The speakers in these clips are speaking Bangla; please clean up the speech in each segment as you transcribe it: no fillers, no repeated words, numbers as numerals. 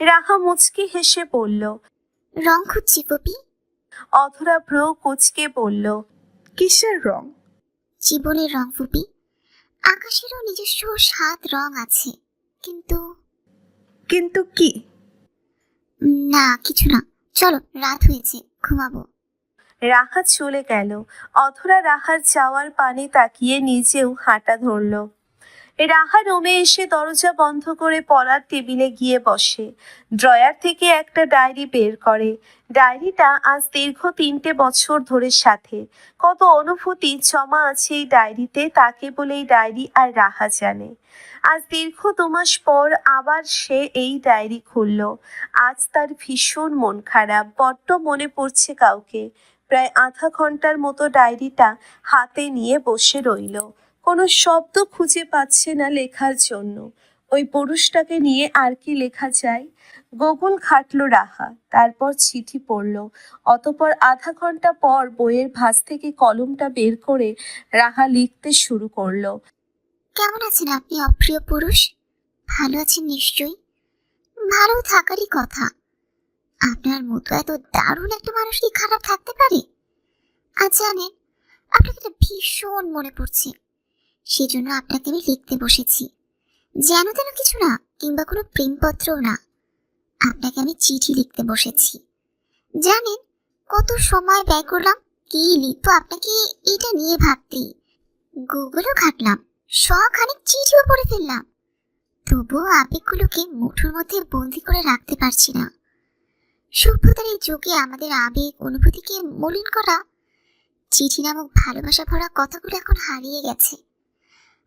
রাহা মুচকি হেসে বলল। রং খুঁজছি পপি। অধরা ভ্রু কুচকে বলল। কিসের রং? জীবনের রং পপি। আকাশেরও নিজস্ব 7 রং আছে, কিন্তু কিন্তু কি? না, কিছু না। চলো, রাত হয়েছে, ঘুমাবো। রাহা চলে গেল। অধরা রাহার যাওয়ার পানে তাকিয়ে নিজেও হাঁটা ধরল। রাহা রুমে এসে দরজা বন্ধ করে পড়ার টেবিলে গিয়ে বসে। ড্রয়ার থেকে একটা ডায়েরি বের করে। ডায়েরিটা আজ দীর্ঘ 3টে বছর ধরে সাথে। কত অনুভূতি জমা আছে এই ডায়েরিতে তা কেবল এই ডায়েরি আর রাহা জানে। আজ দীর্ঘ 2 মাস পর আবার সে এই ডায়েরি খুলল। আজ তার ভীষণ মন খারাপ, বড্ড মনে পড়ছে কাউকে। প্রায় আধা ঘন্টার মতো ডায়েরিটা হাতে নিয়ে বসে রইল। কোনো শব্দ খুঁজে পাচ্ছে না লেখার জন্য। ওই পুরুষটাকে নিয়ে আর কি লেখা যায়? গুগল ঘাটল রাহা, তারপর চিঠি পড়ল। অতঃপর আধা ঘন্টা পর বইয়ের ভাঁজ থেকে কলমটা বের করে রাহা লিখতে শুরু করলো। কেমন আছেন আপনি অপ্রিয় পুরুষ? ভালো আছেন নিশ্চয়ই। ভালো থাকারই কথা। আপনার মতো এত দারুণ একটা মানুষ কি খারাপ থাকতে পারে? আর জানেন, আপনাকে তো ভীষণ মনে পড়ছে। সেজন্য আপনাকে আমি লিখতে বসেছি। যেন তেন কিছু না, কিংবা কোনো প্রেমপত্রও না। আপনাকে আমি চিঠি লিখতে বসেছি। জানেন কত সময় ব্যয় করলাম কি লিখবো আপনাকে এটা নিয়ে ভাবতেই। গুগলও ঘাটলাম, খানিক চিঠিও পড়ে ফেললাম। তবুও আবেগগুলোকে মুঠোর মধ্যে বন্দি করে রাখতে পারছি না। সভ্যতার এই যুগে আমাদের আবেগ অনুভূতিকে মলিন করা চিঠি নামক ভালোবাসা ভরা কথাগুলো এখন হারিয়ে গেছে।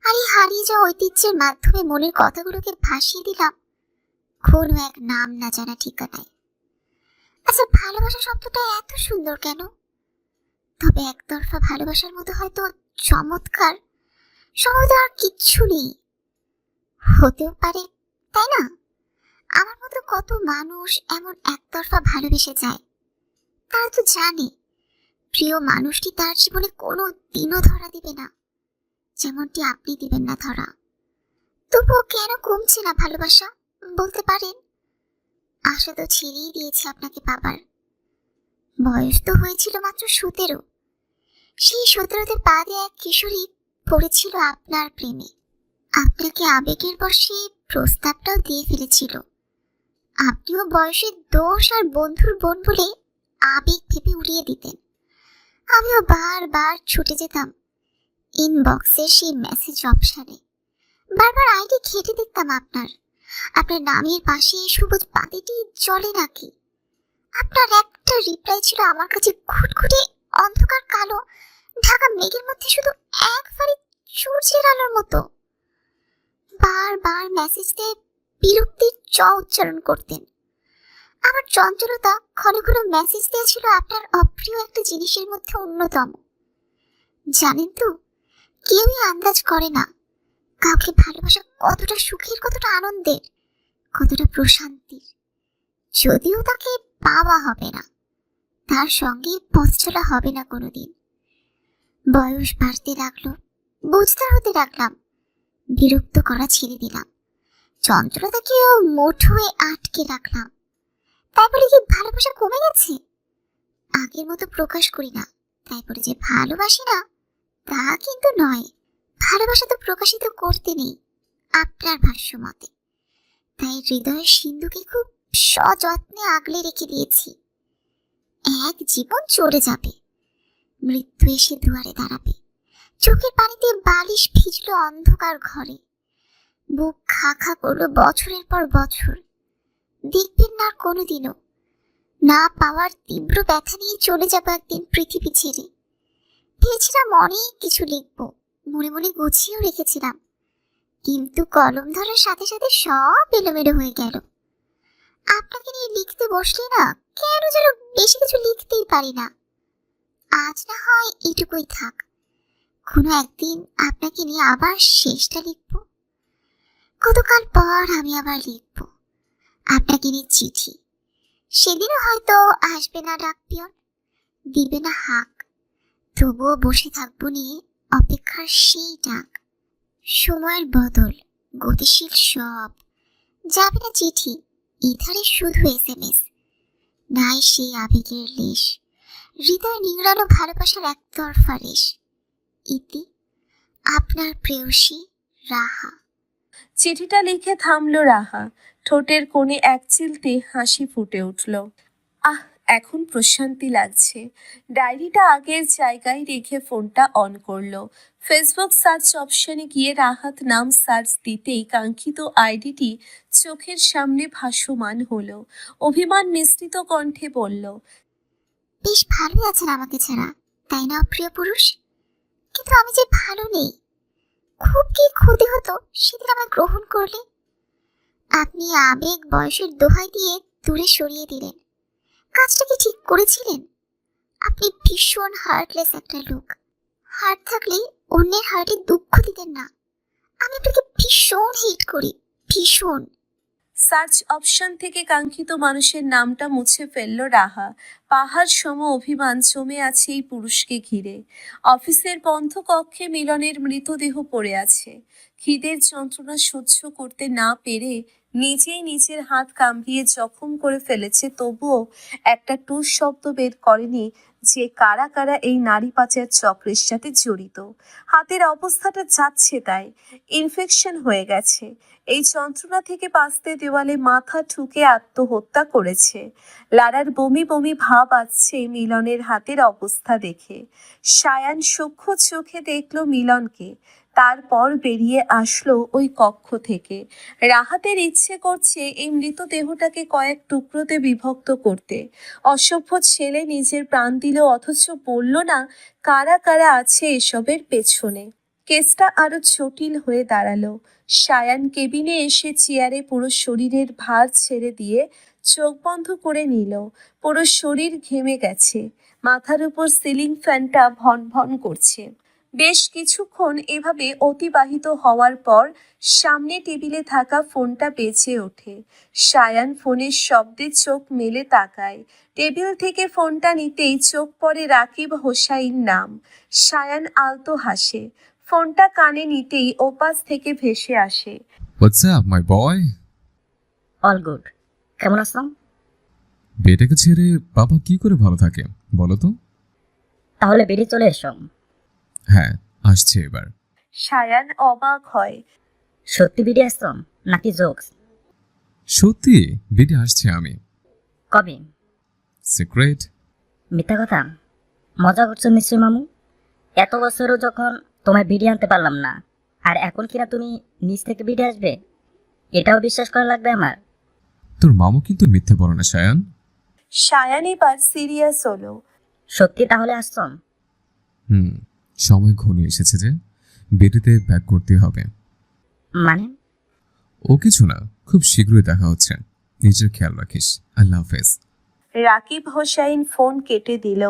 আর এই হারিয়ে যাওয়া ঐতিহ্যের মাধ্যমে মনের কথাগুলোকে ভাসিয়ে দিলাম কোনো এক নাম না জানা ঠিকানায়। আচ্ছা, ভালোবাসা শব্দটা এত সুন্দর কেন? তবে একতরফা ভালোবাসার মতো হয়তো চমৎকার সম্ভবত আর কিচ্ছু নেই। হতেও পারে, তাই না? আমার মতো কত মানুষ এমন একতরফা ভালোবেসে যায়। তারা তো জানে প্রিয় মানুষটি তার জীবনে কোনো দিনও ধরা দিবে না, যেমনটি আপনি দিবেন না ধরা। তবুও কেন কমছে না ভালোবাসা বলতে পারেন? আশা তো ছেড়েই দিয়েছে আপনাকে পাবার। বয়স তো হয়েছিল মাত্র 17। সেই 17তে পা দিয়ে এক কিশোরী পড়েছিল আপনার প্রেমে। আপনাকে আবেগের বশে প্রস্তাবটাও দিয়ে ফেলেছিল। আপনিও বয়সের দোষ আর বন্ধুর বোন বলে আবেগ ভেবে উড়িয়ে দিতেন। আমিও বারবার ছুটে যেতাম ইনবক্সের সেই মেসেজ অপশানে। বারবার আইডি ঘেটে দেখতাম আপনার নামের পাশে সবুজ বাতিটি জ্বলে নাকি। আপনার একটা রিপ্লাই ছিল আমার কাছে ঘুটঘুটে অন্ধকার কালো ঢাকা মেঘের মধ্যে শুধু এক ফালি সূর্যের আলোর মতো। বারবার মেসেজ দিয়ে বিরক্তির উচ্চারণ করতেন। আমার চঞ্চলতা ঘন ঘন মেসেজ দিয়েছিল আপনার অপ্রিয় একটা জিনিসের মধ্যে অন্যতম। জানেন তো, কেউই আন্দাজ করে না কাউকে ভালোবাসা কতটা সুখের, কতটা আনন্দের, কতটা প্রশান্তির। যদিও তাকে পাওয়া হবে না, তার সঙ্গে পথ চলা হবে না কোনোদিন। বয়স বাড়তে লাগলো, বুঝতে হতে লাগলাম। বিরক্ত করা ছেড়ে দিলাম, চঞ্চলতাকেও মুঠোয় আটকে রাখলাম। তাই বলে কি ভালোবাসা কমে গেছে? আগের মতো প্রকাশ করি না তাই বলে যে ভালোবাসি না তা কিন্তু নয়। ভালোবাসা তো প্রকাশিত করতে নেই আপনার ভাষ্য মতে। তাই হৃদয়ের সিন্ধুকে খুব সযত্নে আগলে রেখে দিয়েছি। এক জীবন চলে যাবে, মৃত্যু এসে দুয়ারে দাঁড়াবে। চোখের পানিতে বালিশ ভিজলো অন্ধকার ঘরে। বুক খা খা করলো বছরের পর বছর। দেখবেন না কোনোদিনও। না পাওয়ার তীব্র ব্যথা নিয়ে চলে যাবো একদিন পৃথিবী ছেড়ে। ভেবেছিলাম অনেক কিছু লিখবো, মনে মনে গুছিয়েও রেখেছিলাম, কিন্তু কলম ধরার সাথে সাথে সব এলোমেলো হয়ে গেল। আপনাকে নিয়ে লিখতে বসলে না কেন যেন বেশি কিছু লিখতেই পারি না। আজ না হয় এটুকুই থাক, কোনো একদিন আপনাকে নিয়ে আবার শেষটা লিখবো। কতকাল পর আমি আবার লিখবো আপনাকে নিয়ে চিঠি। সেদিনও হয়তো আসবে না ডাক পিয়ন, দিবে না হাক, তবুও বসে থাকবো নিয়ে অপেক্ষার সেই ডাক। সময়ের বদল, গতিশীল সব, যাবে না চিঠি, এধারে শুধু SMS, নাই সেই আবেগের লেশ, হৃদয় নিংড়ানো ভালোবাসার একতরফা রেশ। ইতি আপনার প্রেয়সী রাহা। চিঠিটা লিখে থামলো রাহা। ঠোঁটের কোণে এক চিলতে হাসি ফুটে উঠল। আহ, এখন প্রশান্তি লাগছে। ডায়েরিটা আগের জায়গায় রেখে ফোনটা অন করলো। ফেসবুক সার্চ অপশনে গিয়ে রাহাত নাম সার্চ দিতেই কাঙ্ক্ষিত আইডিটি চোখের সামনে ভাসমান হলো। অভিমান মিশ্রিত কণ্ঠে বলল, বেশ ভালোই আছেন আমাকে ছাড়া, তাই না প্রিয় পুরুষ? কিন্তু আমি যে ভালো নেই। খুব কি ক্ষতি হতো সেদিন আমায় গ্রহণ করলে? আপনি আবেগ বয়সের দোহাই দিয়ে দূরে সরিয়ে দিলেন। কাজটা কি ঠিক করেছিলেন? আপনি ভীষণ হার্টলেস একটা লোক। হার্ট থাকলে অন্যের হার্টে দুঃখ দিতেন না। আমি আপনাকে ভীষণ হিট করি, ভীষণ। সার্চ অপশন থেকে কাঙ্ক্ষিত মানুষের নামটা মুছে ফেলল রাহা। পাহাড় সম অভিমান জমে আছে এই পুরুষকে ঘিরে। অফিসের বন্ধ কক্ষে মিলনের মৃতদেহ পড়ে আছে। খিদের যন্ত্রণা সহ্য করতে না পেরে নিজেই নিজের হাত কামড়িয়ে জখম করে ফেলেছে, তবুও একটা টুস শব্দ বের করেনি যে কারা কারা এই নারী পাচার চক্রের সাথে জড়িত। হাতের অবস্থাটা যাচ্ছে তাই, ইনফেকশন হয়ে গেছে। এই যন্ত্রণা থেকে বাঁচতে দেওয়ালে মাথা ঠুকে আত্মহত্যা করেছে। লারার বমি বমি ভাব আসছে মিলনের হাতের অবস্থা দেখে। সায়ান সূক্ষ্ম চোখে দেখল মিলনকে, তারপর বেরিয়ে আসলো ওই কক্ষ থেকে। রাহাতের ইচ্ছে করছে এই মৃতদেহটাকে কয়েক টুকরোতে বিভক্ত করতে। অসভ্য ছেলে নিজের প্রাণ দিল, অথচ বলল না কারা কারা আছে এসবের পেছনে। কেসটা আরো জটিল হয়ে দাঁড়ালো। সায়ান কেবিনে এসে চেয়ারে পুরো শরীরের ভার ছেড়ে দিয়ে চোখ বন্ধ করে নিল। পুরো শরীর ঘেমে গেছে। মাথার উপর সিলিং ফ্যানটা ভন ভন করছে। বেশ কিছুক্ষণ এভাবে অতিবাহিত হওয়ার পর সামনে টেবিলে থাকা ফোনটা বেজে ওঠে। সায়ান ফোনের শব্দে চোখ মেলে তাকায়। টেবিল থেকে ফোনটা নিতেই চোখ পড়ে রাকিব হোসাইন নাম। সায়ান আলতো হাসে। ফোনটা কানে নিতেই ওপাশ থেকে ভেসে আসে, what's up my boy? All good. কেমন আছো? বেটাকে ছেড়ে বাবা কি করে ভালো থাকে বলো তো? তাহলে বেরিয়ে চলে এসো। হ্যাঁ, আসছে এবার। সায়ান অবাক হয়। সত্যি বেরিয়ে আসছো নাকি জোকস? সত্যি বেটে আসছে আমি। কবে? সিক্রেট। মিথ্যা কথা? মজা করছো মিশ্রী মামু? এত বছরও যখন তোমায় বেরিয়ে আনতে পারলাম না, আর এখন কিনা তুমি নিজ থেকে বেরিয়ে আসবে? এটাও বিশ্বাস করা লাগবে আমার? তোর মামু কিন্তু মিথ্যে বলো না সায়ান। সায়ান এবার সিরিয়াস হলো। সত্যি তাহলে আসছো? সময় ঘনিয়ে এসেছে যে বেটিতে ব্যাক করতে হবে। মানে? ও কিছু না, খুব শীঘ্রই দেখা হচ্ছে। নিজের খেয়াল রাখিস। আল্লাহ হাফেজ। রাকিব হোসাইন ফোন কেটে দিল।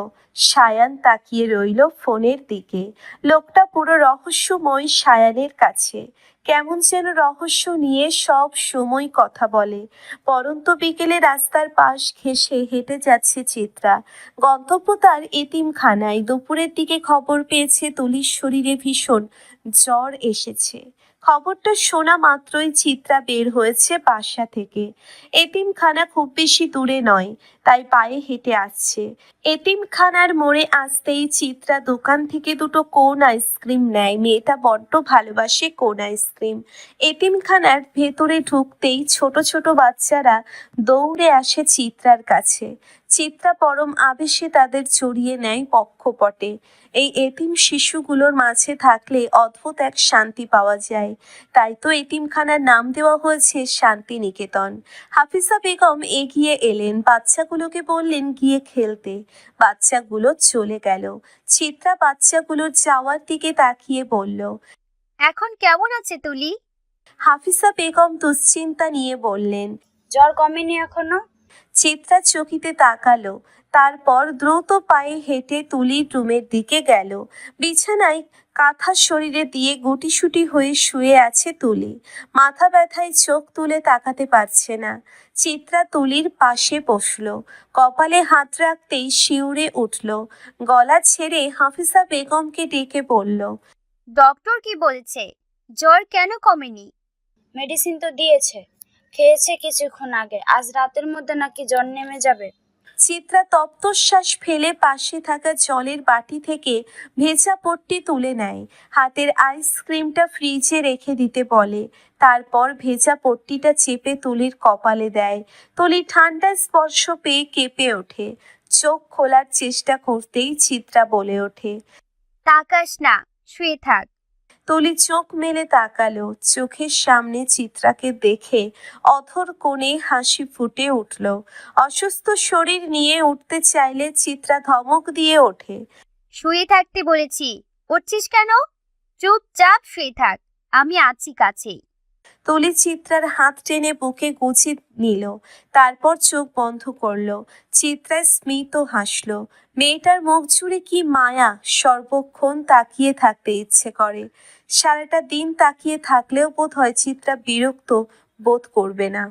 সায়ান তাকিয়ে রইল ফোনের দিকে। লোকটা পুরো রহস্যময় সায়ানের কাছে। কেমন যেন রহস্য নিয়ে সব সময় কথা বলে। পরন্ত বিকেলে রাস্তার পাশ ঘেঁষে হেঁটে যাচ্ছে চিত্রা। গন্তব্য তার এতিমখানায়। দুপুরের দিকে খবর পেয়েছে তুলির শরীরে ভীষণ জ্বর এসেছে। খবরটা শোনা মাত্রই চিত্রা বের হয়েছে বাসা থেকে। এতিমখানা খুব বেশি দূরে নয়, তাই পায়ে হেঁটে আসছে। এতিমখানার মোড়ে আসতেই চিত্রা দোকান থেকে দুটো কোন আইসক্রিম নেয়। মেয়েটা বড্ড ভালোবাসে কোন আইসক্রিম। এতিমখানার ভেতরে ঢুকতেই ছোট ছোট বাচ্চারা দৌড়ে আসে চিত্রার কাছে। চিত্রা পরম আবেশে তাদের জড়িয়ে নেয় পক্ষপটে। এই এতিম শিশুগুলোর মাঝে থাকলে অদ্ভুত এক শান্তি পাওয়া যায়। তাই তো এতিমখানার নাম দেওয়া হয়েছে শান্তিনিকেতন। হাফিজা বেগম এগিয়ে এলেন, বাচ্চাগুলোকে বললেন গিয়ে খেলতে। বাচ্চাগুলো চলে গেল। চিত্রা বাচ্চাগুলোর যাওয়ার দিকে তাকিয়ে বলল, এখন কেমন আছে তুলি? হাফিজা বেগম দুশ্চিন্তা নিয়ে বললেন। জ্বর কমেনি এখনো? চিত্রা চকিতে তাকালো, তারপর দ্রুত পায়ে হেঁটে তুলির রুমের দিকে গেল। বিছানায় কাঁথা শরীরে দিয়ে গুটিসুটি হয়ে শুয়ে আছে তুলি। মাথা ব্যথায় চোখ তুলে তাকাতে পারছে না। চিত্রা তুলির পাশে বসলো। কপালে হাত রাখতেই শিউরে উঠল। গলা ছেড়ে হাফিজা বেগমকে ডেকে বলল, ডক্টর কি বলছে? জ্বর কেন কমেনি? মেডিসিন তো দিয়েছে। খেয়েছে কিছুক্ষণ আগে, আজ রাতের মধ্যে নাকি জ্বর নেমে যাবে। চিত্রা তপ্তশ্বাস ফেলে পাশে থাকা জলের বাটি থেকে ভেজা পট্টি তুলে নেয়। হাতের আইসক্রিমটা ফ্রিজে রেখে দিতে বলে। তারপর ভেজা পট্টিটা চেপে তুলির কপালে দেয়। তুলি ঠান্ডা স্পর্শ পেয়ে কেঁপে ওঠে। চোখ খোলার চেষ্টা করতেই চিত্রা বলে ওঠে। তাকাস না, শুয়ে থাক। তুলি চোখ মেলে তাকালো। চোখের সামনে চিত্রাকে দেখে অধর কোণে হাসি ফুটে উঠল। অসুস্থ শরীর নিয়ে উঠতে চাইলে চিত্রা ধমক দিয়ে ওঠে। শুয়ে থাকতে বলেছি, উঠছিস কেন? চুপচাপ শুয়ে থাক, আমি আছি কাছেই। তুলি চিত্রার হাত টেনে বুকে গুছিয়ে নিল। তারপর চোখ বন্ধ করলো। চিত্রা স্মিত হাসলো। মেয়েটার মুখ জুড়ে কি মায়া! সর্বক্ষণ তাকিয়ে থাকতে ইচ্ছে করে। সারাটা দিন তাকিয়ে থাকলেও বোধ হয় চিত্রা বিরক্ত বোধ করবে না।